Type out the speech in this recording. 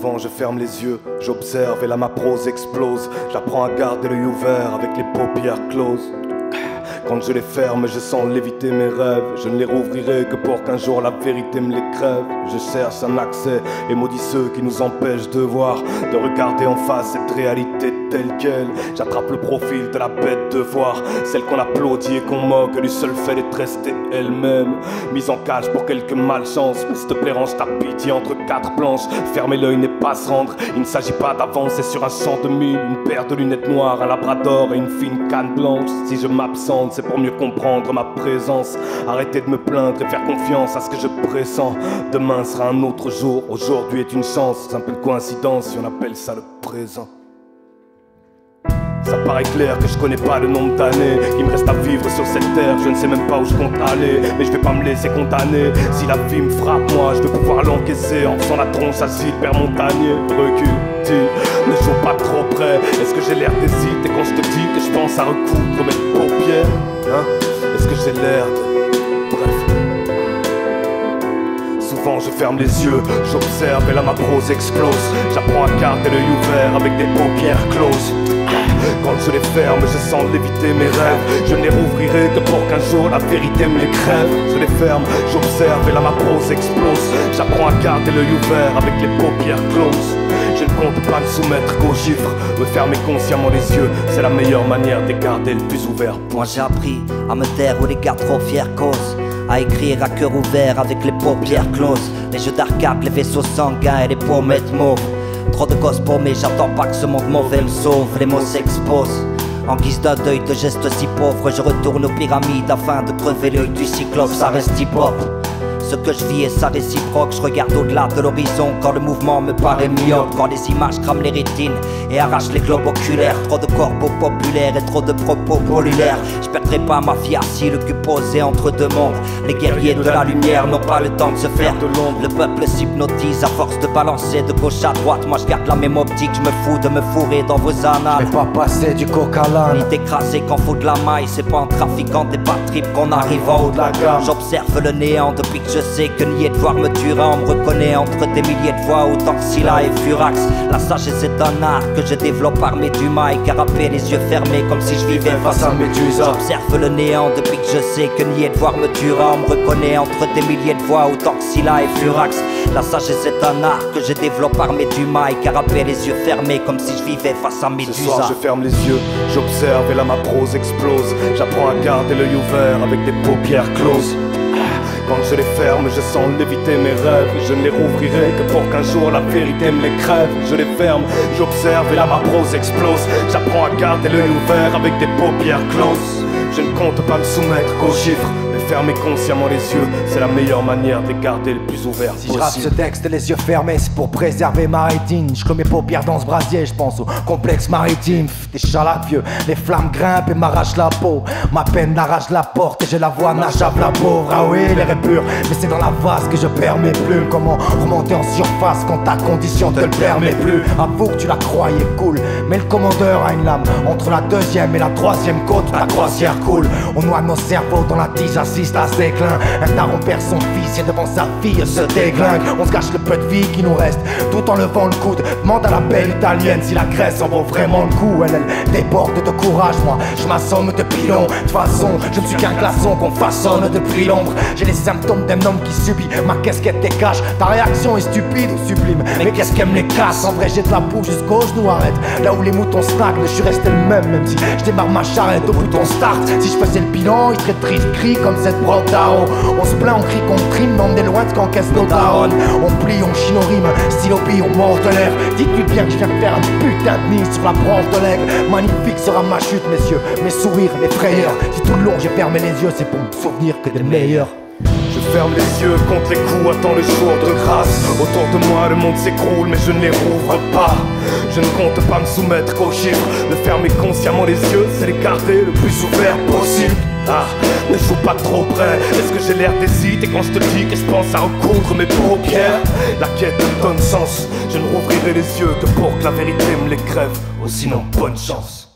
Souvent je ferme les yeux, j'observe et là ma prose explose. J'apprends à garder l'œil ouvert avec les paupières closes. Quand je les ferme, je sens léviter mes rêves. Je ne les rouvrirai que pour qu'un jour la vérité me les crève. Je cherche un accès et maudis ceux qui nous empêchent de voir, de regarder en face cette réalité telle qu'elle. J'attrape le profil de la bête de voir, celle qu'on applaudit et qu'on moque du seul fait d'être restée elle-même. Mise en cage pour quelques malchances, mais s'il te plaît range ta pitié entre quatre planches. Fermer l'œil n'est pas se rendre, il ne s'agit pas d'avancer sur un champ de mine. Une paire de lunettes noires, un labrador et une fine canne blanche. Si je m'absente, c'est pour mieux comprendre ma présence. Arrêtez de me plaindre et faire confiance à ce que je pressens. Demain sera un autre jour, aujourd'hui est une chance. Simple coïncidence si on appelle ça le présent. Ça paraît clair que je connais pas le nombre d'années qu'il me reste à vivre sur cette terre. Je ne sais même pas où je compte aller, mais je vais pas me laisser condamner. Si la vie me frappe, moi je vais pouvoir l'encaisser en faisant la tronche à Gilbert Montagnier. Recule, dis, ne joue pas trop près. Est-ce que j'ai l'air d'hésiter quand je te dis que je pense à recoudre mes paupières, hein? Est-ce que j'ai l'air de... Bref. Souvent je ferme les yeux, j'observe et là ma prose explose. J'apprends à garder l'œil ouvert avec des paupières closes. Quand je les ferme, je sens léviter mes rêves. Je ne les rouvrirai que pour qu'un jour la vérité me les crève. Je les ferme, j'observe et là ma prose explose. J'apprends à garder l'œil ouvert avec les paupières closes. Je ne compte pas me soumettre qu'aux chiffres. Me fermer consciemment les yeux, c'est la meilleure manière de les garder le plus ouvert. Moi j'ai appris à me taire où les gars trop fiers causent, à écrire à cœur ouvert avec les paupières closes. Les jeux d'arcade, les vaisseaux sanguins et les pommettes mauves. Trop de gosses paumés, j'attends pas que ce monde mauvais me sauve. Les mots s'exposent en guise d'un deuil de gestes si pauvres. Je retourne aux pyramides afin de crever l'œil du cyclope. Ça reste hip-hop. Ce que je vis est sa réciproque. Je regarde au-delà de l'horizon quand le mouvement me paraît myope. Quand les images crament les rétines et arrachent les globes oculaires. Trop de corbeaux populaires et trop de propos polulaires. Je perdrai pas ma fille assis, le cul posé entre deux mondes. Les guerriers de la lumière n'ont pas le temps de se faire de l'ombre. Le peuple s'hypnotise à force de balancer de gauche à droite. Moi je garde la même optique, je me fous de me fourrer dans vos annales. Je vais pas passer du coq à l'âne, ni t'écraser quand faut de la maille. C'est pas en trafiquant des bad trips qu'on arrive en haut de la gamme. J'observe le néant depuis que je sais que nier de voir me tuera. On me reconnaît entre des milliers de voix, autant que Scylla et Furax. La sagesse est un art que je développe armé du mail, carapé, les yeux fermés comme si je vivais face à Médusa. J'observe le néant depuis que je sais que nier de voir me tuera. On me reconnaît entre des milliers de voix, autant que Scylla et Furax. La sagesse est un art que je développe armé du mail, carapé, les yeux fermés comme si je vivais face à Médusa. Ce soir je ferme les yeux, j'observe et là ma prose explose. J'apprends à garder l'œil ouvert avec des paupières closes. Quand je les ferme, je sens léviter mes rêves. Je ne les rouvrirai que pour qu'un jour la vérité me les crève. Je les ferme, j'observe et là ma prose explose. J'apprends à garder l'œil ouvert avec des paupières closes. Je ne compte pas me soumettre qu'aux chiffres, mais fermer consciemment les yeux, c'est la meilleure manière de les garder le plus ouverts si je rappe ce texte les yeux fermés, c'est pour préserver ma rétine. Je cloue mes paupières dans ce brasier, je pense au complexe maritime. Des chalacs vieux, les flammes grimpent et m'arrachent la peau. Ma peine arrache la porte et j'ai la voix nachave la pauvre. Ah oui, l'air est pur, mais c'est dans la vase que je perds mes plumes. Comment remonter en surface quand ta condition te le permet plus? Avoue que tu la croyais cool, mais le commandeur a une lame. Entre la deuxième et la troisième côte, la croisière coule. On noie nos cerveaux dans la tige, assiste à ce déclin. Un daron perd son fils et devant sa fille se déglingue. On se gâche le peu de vie qui nous reste tout en levant le coude. Demande à la belle italienne si la Grèce en vaut vraiment le coup. Elle déborde de courage, moi je m'assomme de pilon. De toute façon, je ne suis qu'un glaçon qu'on façonne depuis l'ombre. J'ai les symptômes d'un homme qui subit, ma casquette décache. Ta réaction est stupide ou sublime, mais qu'est-ce qu'elle me les casse? En vrai j'ai de la boue jusqu'au genou, arrête. Là où les moutons stagnent, je suis resté le même si je démarre ma charrette au bouton start. Si je faisais le bilan, il serait triste, crie comme cette brogue d'Aro. On se plaint, on crie qu'on trime, mais on est loin de qu'encaisse nos darons. On plie, on chine, on rime, stylo pille, on mord de l'air. Dites-lui bien que je viens de faire un putain de nid sur la branche de l'aigle. Magnifique sera ma chute, messieurs, mes sourires, mes frayeurs. Si tout le long j'ai fermé les yeux, c'est pour me souvenir que des meilleurs. Je ferme les yeux contre les coups, attends le jour de grâce. Autour de moi le monde s'écroule mais je ne les rouvre pas. Je ne compte pas me soumettre qu'aux chiffres. Me fermer consciemment les yeux, c'est les garder le plus ouvert possible. Ah, ne joue pas trop près. Est-ce que j'ai l'air d'hésiter quand je te dis que je pense à recoudre mes paupières? La quête me donne sens. Je ne rouvrirai les yeux que pour que la vérité me les crève. Oh sinon bonne chance.